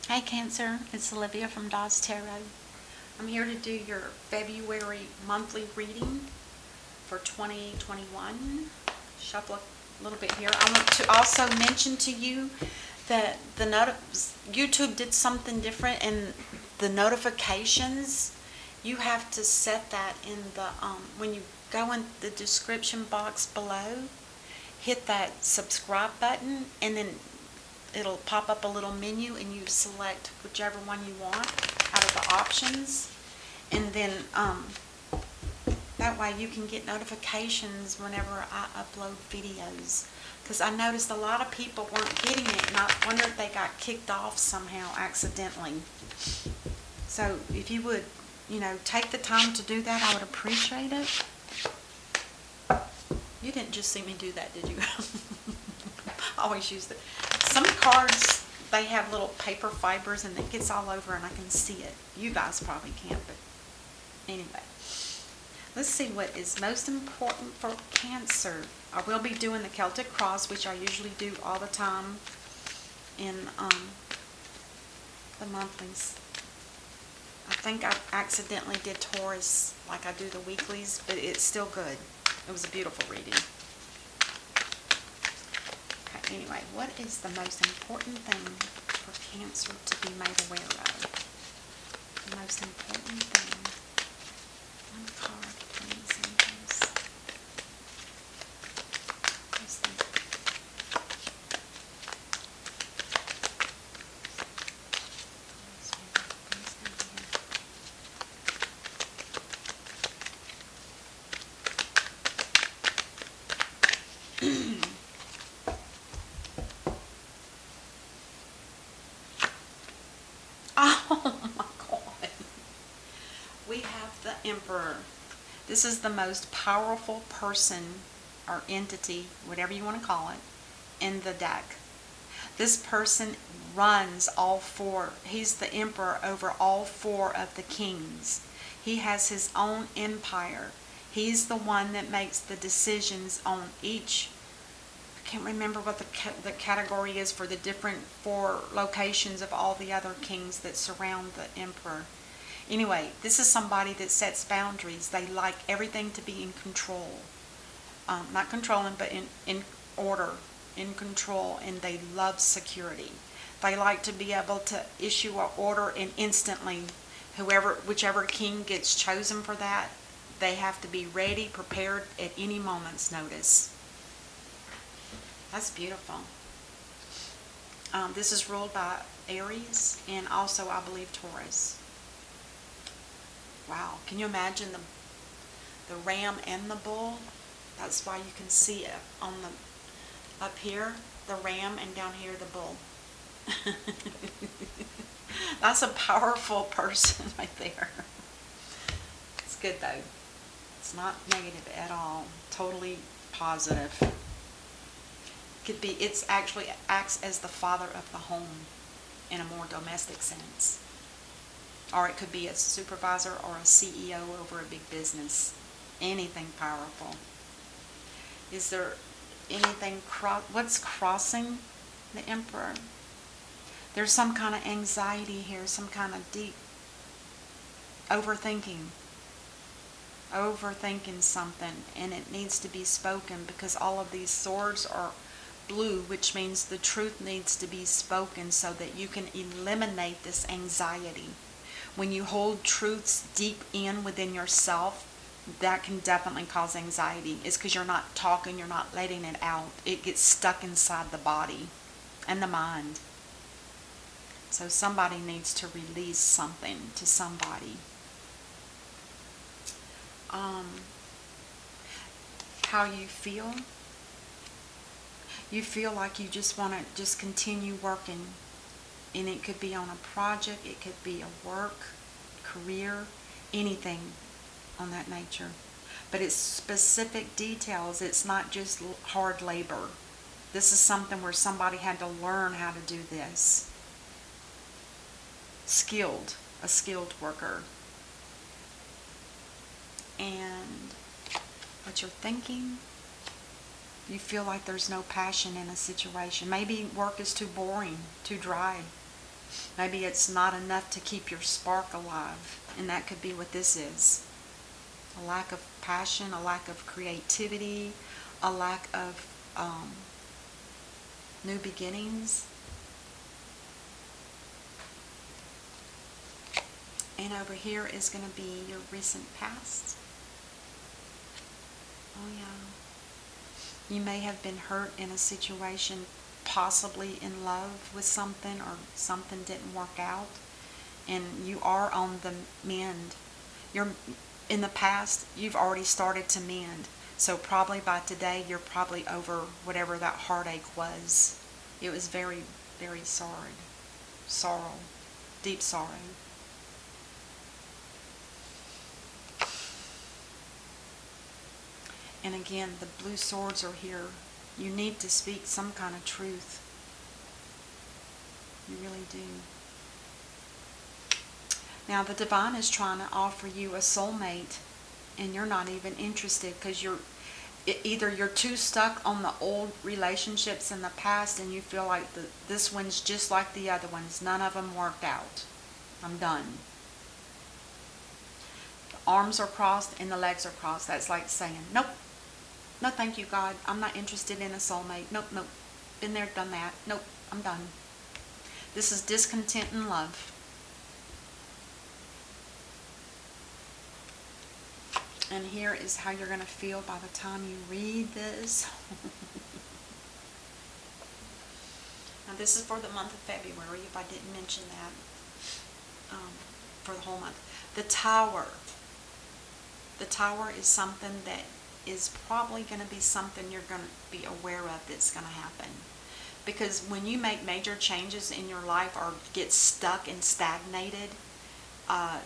Hey Cancer, it's Olivia from Dawes Tarot. I'm here to do your February monthly reading for 2021. Shuffle a little bit here. I want to also mention to you that YouTube did something different in the notifications. You have to set that in the when you go in the description box below, hit that subscribe button, and then it'll pop up a little menu and you select whichever one you want out of the options, and then that way you can get notifications whenever I upload videos, because I noticed a lot of people weren't getting it and I wonder if they got kicked off somehow accidentally. So if you would, take the time to do that, I would appreciate it. You didn't just see me do that, did you? I always use it. Some cards, they have little paper fibers and it gets all over and I can see it. You guys probably can't, but anyway. Let's see what is most important for Cancer. I will be doing the Celtic Cross, which I usually do all the time in the monthlies. I think I accidentally did Taurus like I do the weeklies, but it's still good. It was a beautiful reading. Okay, anyway, what is the most important thing for Cancer to be made aware of? The most important thing. One card, please, angels. What's that? Oh my God. We have the Emperor. This is the most powerful person or entity, whatever you want to call it, in the deck. This person runs all four. He's the emperor over all four of the kings. He has his own empire. He's the one that makes the decisions on each. I can't remember what the category is for the different four locations of all the other kings that surround the emperor. Anyway, this is somebody that sets boundaries. They like everything to be in control. Not controlling, but in order, in control, and they love security. They like to be able to issue an order and instantly, whichever king gets chosen for that, they have to be ready, prepared at any moment's notice. That's beautiful. This is ruled by Aries and also, I believe, Taurus. Wow, can you imagine the ram and the bull? That's why you can see it on the up here, the ram, and down here the bull. That's a powerful person right there. It's good though. It's not negative at all. Totally positive. It's actually acts as the father of the home in a more domestic sense. Or it could be a supervisor or a CEO over a big business. Anything powerful. Is there anything, what's crossing the Emperor? There's some kind of anxiety here, some kind of deep overthinking something, and it needs to be spoken, because all of these swords are blue, which means the truth needs to be spoken so that you can eliminate this anxiety. When you hold truths deep within yourself, that can definitely cause anxiety. It's because you're not talking, you're not letting it out. It gets stuck inside the body and the mind. So somebody needs to release something to somebody. How you feel? You feel like you just want to just continue working. And it could be on a project, it could be a work, career, anything on that nature. But it's specific details. It's not just hard labor. This is something where somebody had to learn how to do this. A skilled worker. And what you're thinking, you feel like there's no passion in a situation. Maybe work is too boring, too dry. Maybe it's not enough to keep your spark alive, and that could be what this is. A lack of passion, a lack of creativity, a lack of new beginnings. And over here is going to be your recent past. Oh yeah. You may have been hurt in a situation, possibly in love with something, or something didn't work out, and you are on the mend. You're in the past, you've already started to mend. So probably by today, you're probably over whatever that heartache was. It was very, very sorrow, deep sorrow. And again, the blue swords are here. You need to speak some kind of truth. You really do. Now, the divine is trying to offer you a soulmate, and you're not even interested because either you're too stuck on the old relationships in the past, and you feel like this one's just like the other ones. None of them worked out. I'm done. The arms are crossed and the legs are crossed. That's like saying, nope. No, thank you, God. I'm not interested in a soulmate. Nope, nope. Been there, done that. Nope, I'm done. This is discontent in love. And here is how you're going to feel by the time you read this. Now, this is for the month of February, if I didn't mention that, for the whole month. The Tower. The Tower is something that is probably going to be something you're going to be aware of that's going to happen. Because when you make major changes in your life or get stuck and stagnated,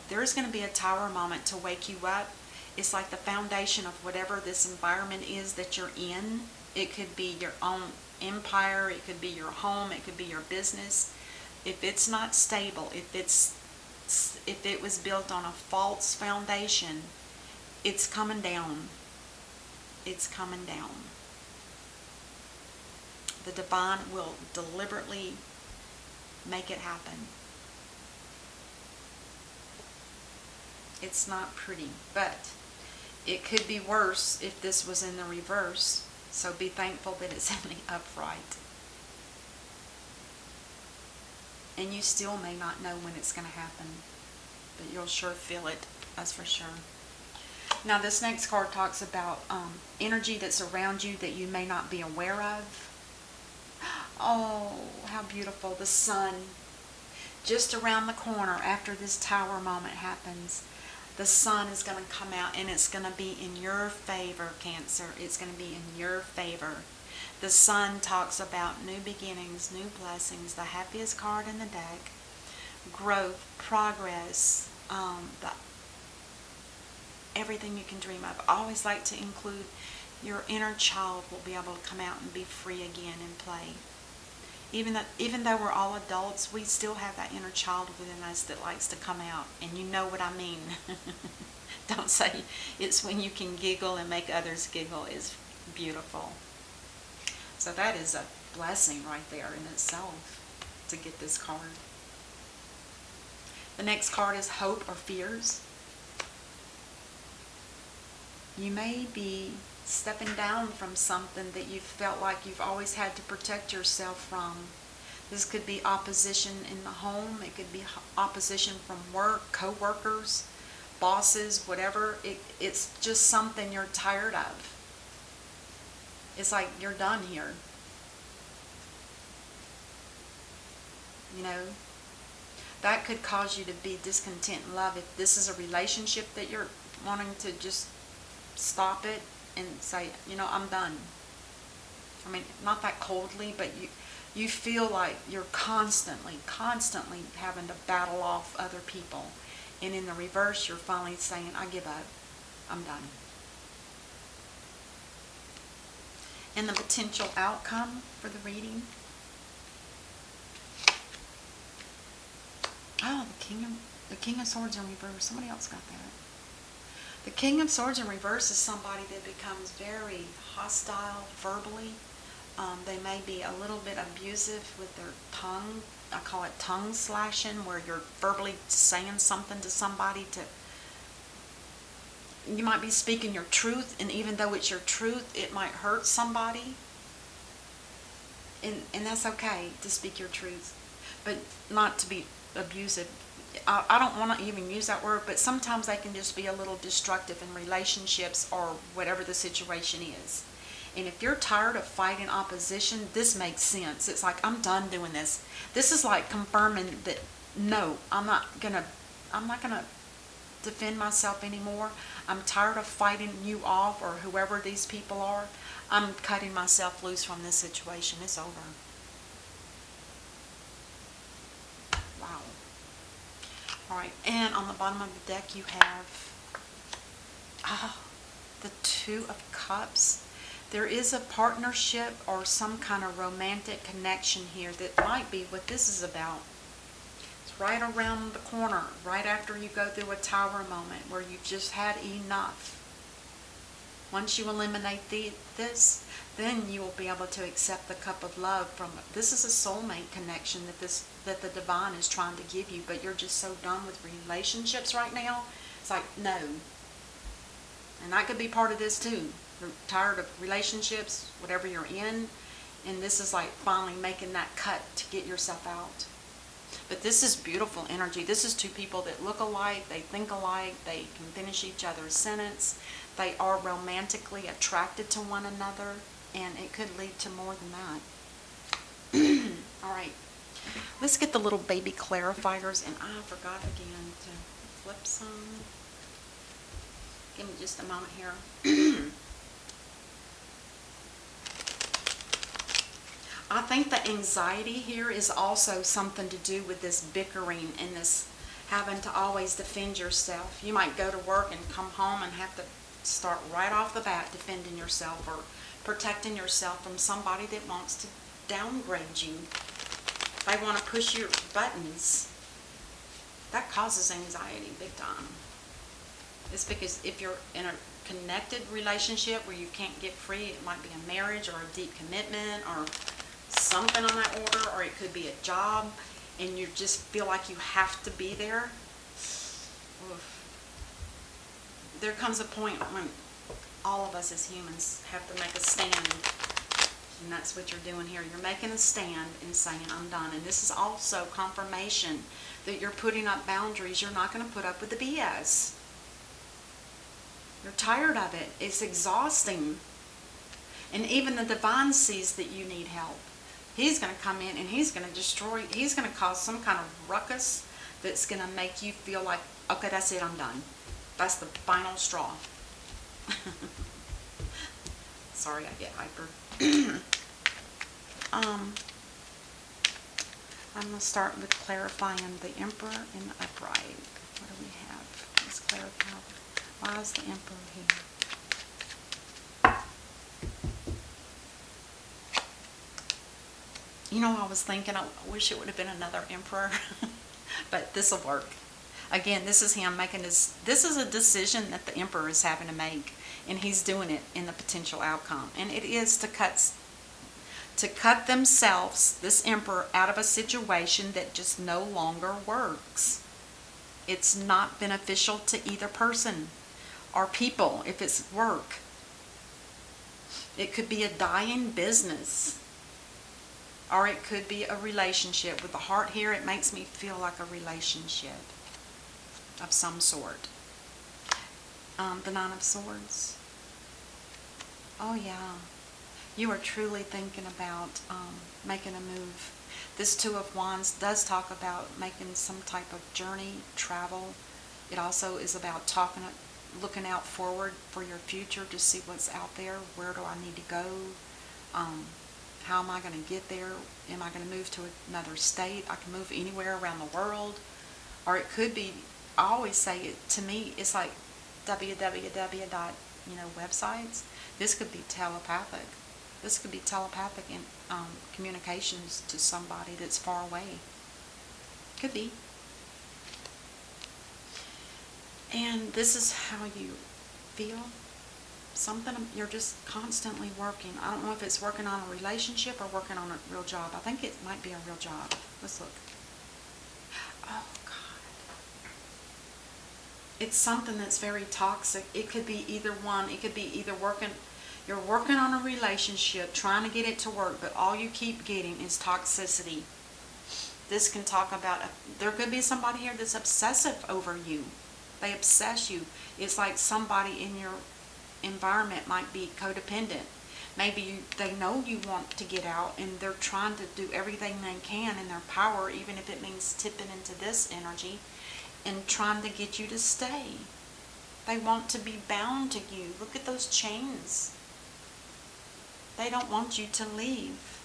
there's going to be a tower moment to wake you up. It's like the foundation of whatever this environment is that you're in. It could be your own empire, it could be your home, it could be your business. If it's not stable, if it was built on a false foundation, it's coming down. It's coming down. The divine will deliberately make it happen. It's not pretty, but it could be worse if this was in the reverse. So be thankful that it's in the upright. And you still may not know when it's going to happen, but you'll sure feel it, that's for sure. Now, this next card talks about energy that's around you that you may not be aware of. Oh, how beautiful. The sun. Just around the corner after this tower moment happens, the sun is going to come out, and it's going to be in your favor, Cancer. It's going to be in your favor. The sun talks about new beginnings, new blessings, the happiest card in the deck, growth, progress, everything you can dream of. I always like to include your inner child will be able to come out and be free again and play. Even though we're all adults, we still have that inner child within us that likes to come out. And you know what I mean. Don't say it's when you can giggle and make others giggle. It's beautiful. So that is a blessing right there in itself to get this card. The next card is hope or fears. You may be stepping down from something that you felt like you've always had to protect yourself from. This could be opposition in the home. It could be opposition from work, co-workers, bosses, whatever. It's just something you're tired of. It's like you're done here. You know, that could cause you to be discontent in love. If this is a relationship that you're wanting to just stop it and say, you know, I'm done. I mean, not that coldly, but you feel like you're constantly having to battle off other people. And in the reverse, you're finally saying, I give up. I'm done. And the potential outcome for the reading. Oh, the King of Swords in reverse. Somebody else got that. The King of Swords in reverse is somebody that becomes very hostile verbally, They may be a little bit abusive with their tongue. I call it tongue slashing, where you're verbally saying something to somebody you might be speaking your truth, and even though it's your truth, it might hurt somebody. And that's okay to speak your truth, but not to be abusive. I don't want to even use that word, but sometimes they can just be a little destructive in relationships or whatever the situation is. And if you're tired of fighting opposition, this makes sense. It's like, I'm done doing this. This is like confirming that, no, I'm not gonna defend myself anymore. I'm tired of fighting you off, or whoever these people are. I'm cutting myself loose from this situation. It's over. Wow. All right, and on the bottom of the deck you have the Two of Cups. There is a partnership or some kind of romantic connection here that might be what this is about. It's right around the corner, right after you go through a tower moment where you've just had enough. Once you eliminate this, then you will be able to accept the cup of love from it. This is a soulmate connection that the divine is trying to give you, but you're just so done with relationships right now. It's like, no. And that could be part of this too. You're tired of relationships, whatever you're in, and this is like finally making that cut to get yourself out. But this is beautiful energy. This is two people that look alike, they think alike, they can finish each other's sentence. They are romantically attracted to one another, and it could lead to more than that. All right, let's get the little baby clarifiers, and I forgot again to flip some. Give me just a moment here. I think the anxiety here is also something to do with this bickering and this having to always defend yourself. You might go to work and come home and have to start right off the bat defending yourself or protecting yourself from somebody that wants to downgrade you. They want to push your buttons. That causes anxiety big time. It's because if you're in a connected relationship where you can't get free, it might be a marriage or a deep commitment or something on that order, or it could be a job and you just feel like you have to be there. Oof. There comes a point when all of us as humans have to make a stand, and that's what you're doing here. You're making a stand and saying, I'm done. And this is also confirmation that you're putting up boundaries. You're not going to put up with the BS. You're tired of it. It's exhausting. And even the divine sees that you need help. He's going to come in and he's going to destroy, he's going to cause some kind of ruckus that's going to make you feel like, okay, that's it, I'm done. That's the final straw. Sorry, I get hyper. I'm going to start with clarifying the Emperor and the Upright. What do we have? Let's clarify. Why is the Emperor here? You know, I was thinking, I wish it would have been another Emperor, but this will work. Again, this is him making this is a decision that the Emperor is having to make, and he's doing it in the potential outcome. And it is to cut themselves, this Emperor, out of a situation that just no longer works. It's not beneficial to either person or people if it's work. It could be a dying business. Or it could be a relationship. With the heart here, it makes me feel like a relationship of some sort. The Nine of Swords. Oh yeah. You are truly thinking about making a move. This Two of Wands does talk about making some type of journey, travel. It also is about looking out forward for your future to see what's out there. Where do I need to go? How am I going to get there? Am I going to move to another state? I can move anywhere around the world. Or it could be, I always say, to me, it's like www. Websites. This could be telepathic. This could be telepathic in communications to somebody that's far away. Could be. And this is how you feel. Something you're just constantly working. I don't know if it's working on a relationship or working on a real job. I think it might be a real job. Let's look. Oh, God. It's something that's very toxic. It could be either one. It could be either you're working on a relationship, trying to get it to work, but all you keep getting is toxicity. This can talk about, there could be somebody here that's obsessive over you. They obsess you. It's like somebody in your environment might be codependent. Maybe they know you want to get out and they're trying to do everything they can in their power, even if it means tipping into this energy and trying to get you to stay. They want to be bound to you. Look at those chains. They don't want you to leave.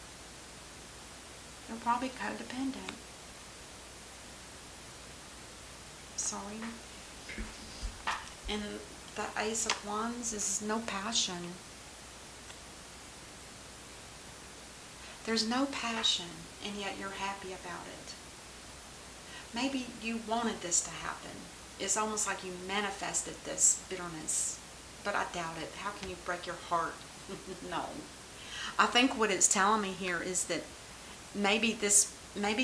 They're probably codependent. Sorry. And the Ace of Wands is no passion. There's no passion, and yet you're happy about it. Maybe you wanted this to happen. It's almost like you manifested this bitterness, but I doubt it. How can you break your heart? No. I think what it's telling me here is that maybe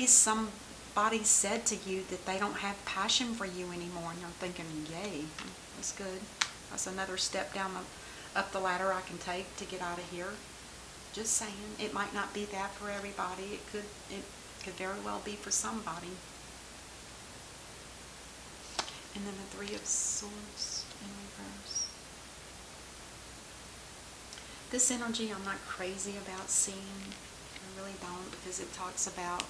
somebody said to you that they don't have passion for you anymore, and you're thinking, yay, that's good. That's another step up the ladder I can take to get out of here. Just saying, it might not be that for everybody. It could very well be for somebody. And then the Three of Swords in reverse. This energy I'm not crazy about seeing. I really don't, because it talks about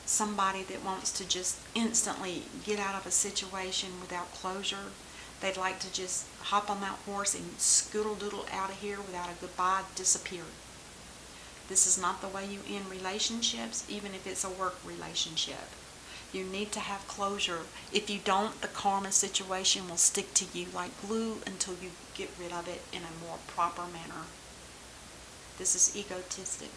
somebody that wants to just instantly get out of a situation without closure. They'd like to just hop on that horse and scoodle-doodle out of here without a goodbye, disappear. This is not the way you end relationships, even if it's a work relationship. You need to have closure. If you don't, the karma situation will stick to you like glue until you get rid of it in a more proper manner. This is egotistic.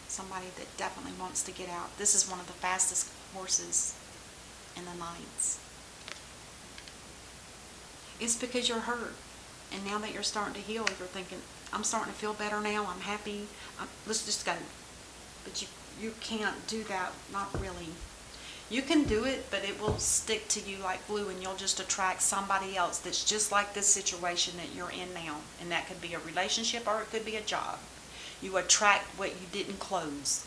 Somebody that definitely wants to get out. This is one of the fastest horses in the nights. It's because you're hurt. And now that you're starting to heal, you're thinking, I'm starting to feel better now. I'm happy. Let's just go. But you can't do that. Not really. You can do it, but it will stick to you like glue, and you'll just attract somebody else that's just like this situation that you're in now. And that could be a relationship or it could be a job. You attract what you didn't close.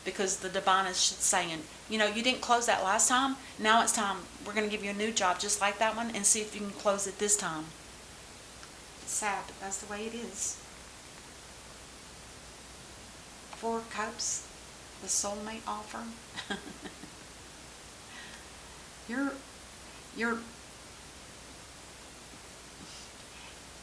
Because the divine is saying, you didn't close that last time. Now it's time. We're going to give you a new job just like that one and see if you can close it this time. It's sad, but that's the way it is. Four of Cups, the soulmate offer. You're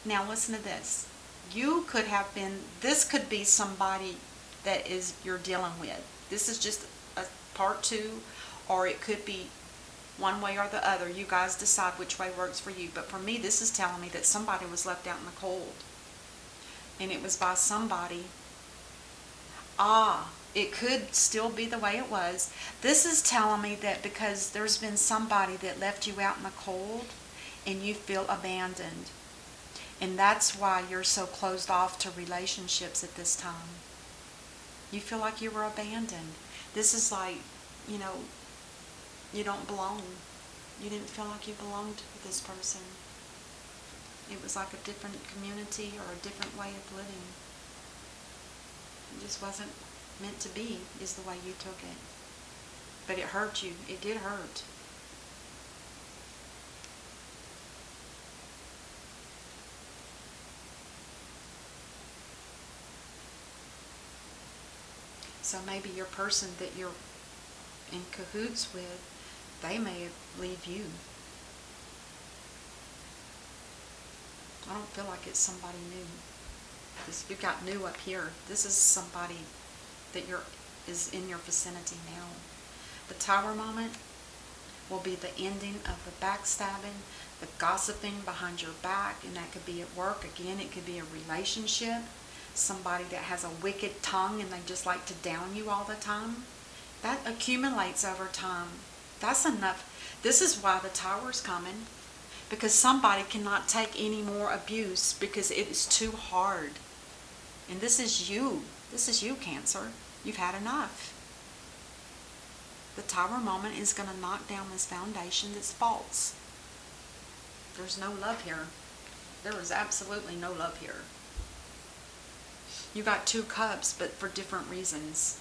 now listen to this. You could have been, this could be somebody that you're dealing with. This is just a part two, or it could be one way or the other. You guys decide which way works for you. But for me, this is telling me that somebody was left out in the cold. And it was by somebody. It could still be the way it was. This is telling me that because there's been somebody that left you out in the cold and you feel abandoned. And that's why you're so closed off to relationships at this time. You feel like you were abandoned. This is like, you don't belong. You didn't feel like you belonged with this person. It was like a different community or a different way of living. It just wasn't meant to be, is the way you took it. But it hurt you. It did hurt. So maybe your person that you're in cahoots with, they may leave you. I don't feel like it's somebody new. Because you've got new up here. This is somebody that is in your vicinity now. The Tower moment will be the ending of the backstabbing, the gossiping behind your back, and that could be at work. Again, it could be a relationship. Somebody that has a wicked tongue and they just like to down you all the time. That accumulates over time. That's enough. This is why the Tower's coming. Because somebody cannot take any more abuse because it is too hard. And this is you. This is you, Cancer. You've had enough. The Tower moment is going to knock down this foundation that's false. There's no love here. There is absolutely no love here. You got 2 cups, but for different reasons.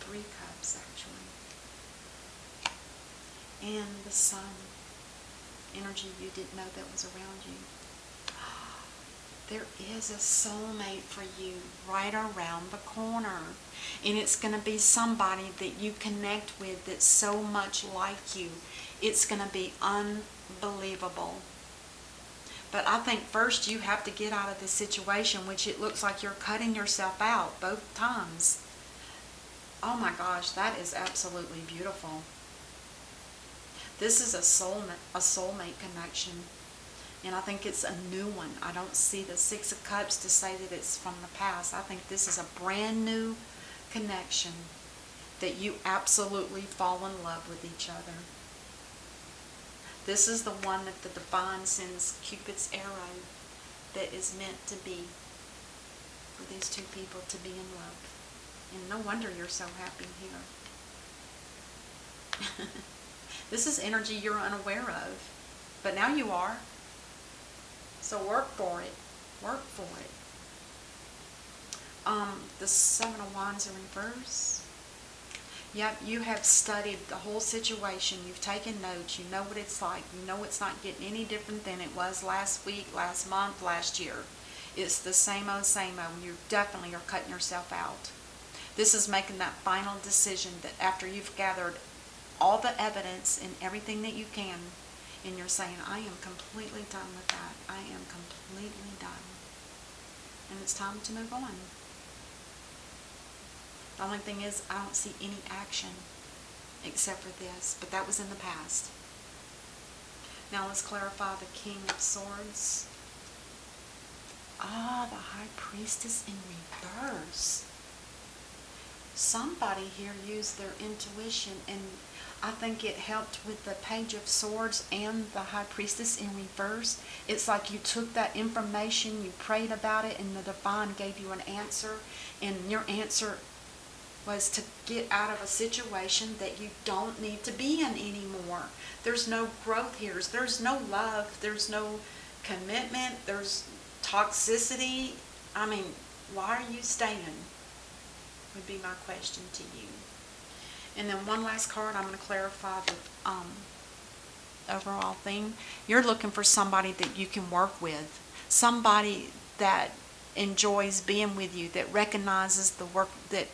Three cups, actually. And the Sun. Energy you didn't know that was around you. There is a soulmate for you right around the corner. And it's going to be somebody that you connect with that's so much like you. It's going to be unbelievable. But I think first you have to get out of this situation, which it looks like you're cutting yourself out both times. Oh my gosh, that is absolutely beautiful. This is a soulmate connection. And I think it's a new one. I don't see the 6 of Cups to say that it's from the past. I think this is a brand new connection that you absolutely fall in love with each other. This is the one that the Divine sends Cupid's arrow that is meant to be for these 2 people to be in love. And no wonder you're so happy here. This is energy you're unaware of. But now you are. So work for it. Work for it. The 7 of Wands in reverse. Yep, you have studied the whole situation. You've taken notes. You know what it's like. You know it's not getting any different than it was last week, last month, last year. It's the same old, same old. You definitely are cutting yourself out. This is making that final decision that after you've gathered all the evidence and everything that you can, and you're saying, I am completely done with that. I am completely done. And it's time to move on. The only thing is, I don't see any action except for this, but that was in the past. Now let's clarify the King of Swords. Ah, the High Priestess in reverse. Somebody here used their intuition, and I think it helped with the Page of Swords and the High Priestess in reverse. It's like you took that information, you prayed about it, and the Divine gave you an answer, and your answer was to get out of a situation that you don't need to be in anymore. There's no growth here. There's no love. There's no commitment. There's toxicity. I mean, why are you staying? Would be my question to you. And then one last card, I'm going to clarify the overall theme. You're looking for somebody that you can work with. Somebody that enjoys being with you, that recognizes the work that,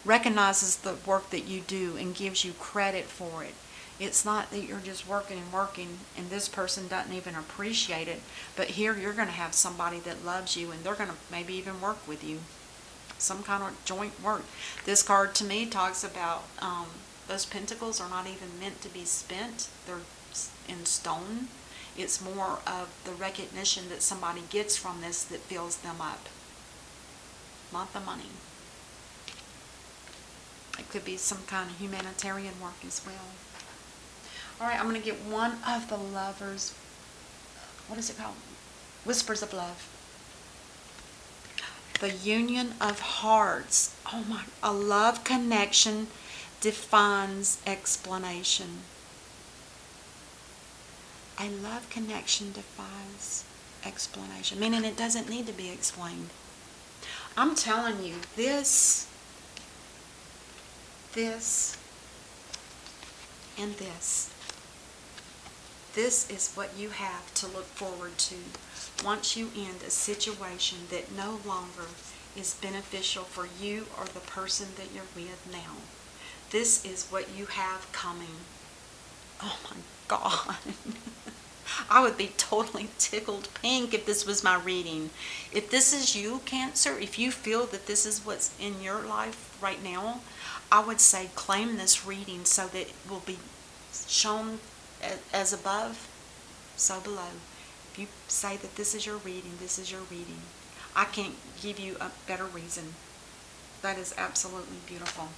recognizes the work that you do and gives you credit for it. It's not that you're just working and this person doesn't even appreciate it. But here you're going to have somebody that loves you, and they're going to maybe even work with you. Some kind of joint work. This card to me talks about those pentacles are not even meant to be spent. They're in stone. It's more of the recognition that somebody gets from this that fills them up. Not the money. It could be some kind of humanitarian work as well. Alright, I'm going to get one of the Lovers. What is it called? Whispers of Love. The Union of Hearts. Oh my, a love connection defines explanation. A love connection defies explanation, meaning it doesn't need to be explained. I'm telling you, this, and this. This is what you have to look forward to once you end a situation that no longer is beneficial for you or the person that you're with now. This is what you have coming. Oh my God. I would be totally tickled pink if this was my reading. If this is you, Cancer, if you feel that this is what's in your life right now, I would say claim this reading so that it will be shown as above, so below. If you say that this is your reading, this is your reading. I can't give you a better reason. That is absolutely beautiful.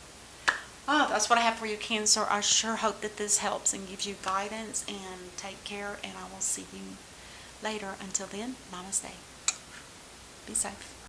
Oh, that's what I have for you, Cancer. I sure hope that this helps and gives you guidance, and take care, and I will see you later. Until then, namaste. Be safe.